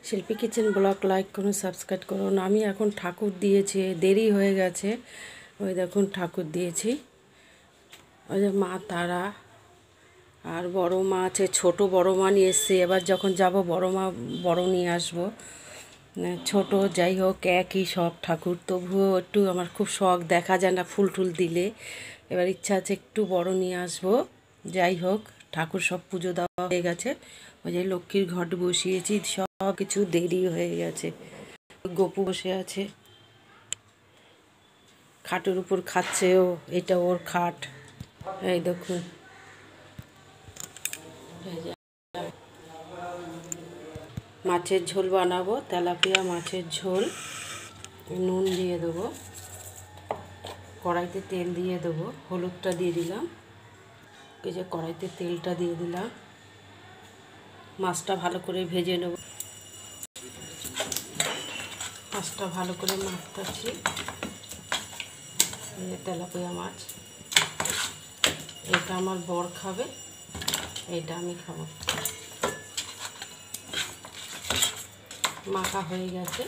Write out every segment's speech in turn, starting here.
শিল্পী kitchen blog like করুন, subscribe করুন। আমি এখন ঠাকুর দিয়েছি, দেরি হয়ে গেছে। ওই দেখুন ঠাকুর দিয়েছি, ওই যে মা তারা আর বড় মা আছে। ছোট বড় মা নিয়ে এসছে, এবার যখন যাব বড় মা বড় নিয়ে আসবো। ছোট যাই হোক একই সব ঠাকুর, তবুও একটু আমার খুব শখ, দেখা যায় না ফুল টুল দিলে। এবার ইচ্ছা আছে একটু বড় নিয়ে আসবো। যাই হোক ঠাকুর সব পুজো দেওয়া হয়ে গেছে। ওই যে লক্ষ্মীর ঘট বসিয়েছি, সব কিছু দেরি হয়ে গেছে। গপু বসে আছে খাটের উপর, খাচ্ছে ও, এটা ওর খাট। এই দেখুন, মাছের ঝোল বানাবো, তেলাপিয়া মাছের ঝোল। নুন দিয়ে দেবো, কড়াইতে তেল দিয়ে দেবো, হলুদটা দিয়ে দিলাম, এই যে কড়াইতে তেলটা দিয়ে দিলাম। মাছটা ভালো করে ভেজে নেব, মাছটা ভালো করে মাখতেছি। তেলাপিয়া মাছ, এটা আমার বর খাবে, এটা আমি খাবো। মাখা হয়ে গেছে,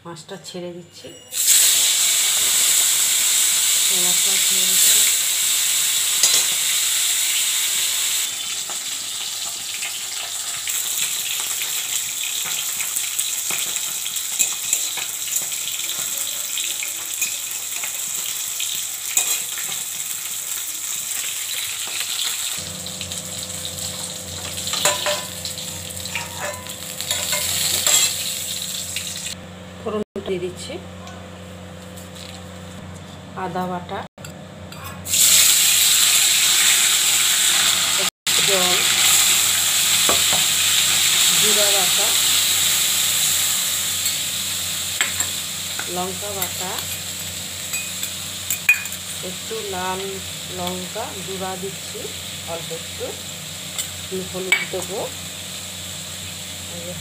মাছটা ছেড়ে দিচ্ছি। মাছটা ছেড়ে দিচ্ছি। ফোড়ন দিয়ে দিচ্ছি, আদা বাটা, জল, জিরা বাটা, লঙ্কা বাটা, একটু লাল লঙ্কা গুঁড়া দিচ্ছি, অল্প একটু হলুদ দেবো,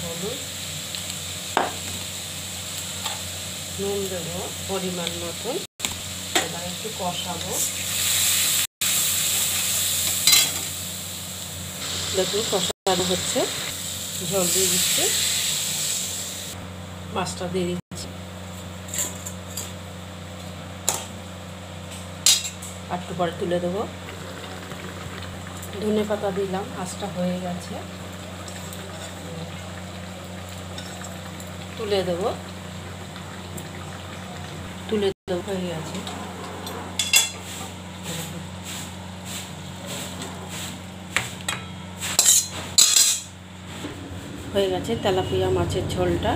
হলুদ, নুন দেবো পরিমাণ মতন। এবার একটু কষাবো, দেখুন কষানো হচ্ছে, জল দিয়ে দিচ্ছি, মাছটা দিয়ে দিচ্ছি, আর একটু পরে তুলে দেবো। ধনে পাতা দিলাম, মাছটা হয়ে গেছে, তুলে দেবো, তুলে দেবো, হয়ে গেছে। হয়ে গেছে তেলাপিয়া মাছের ঝোলটা।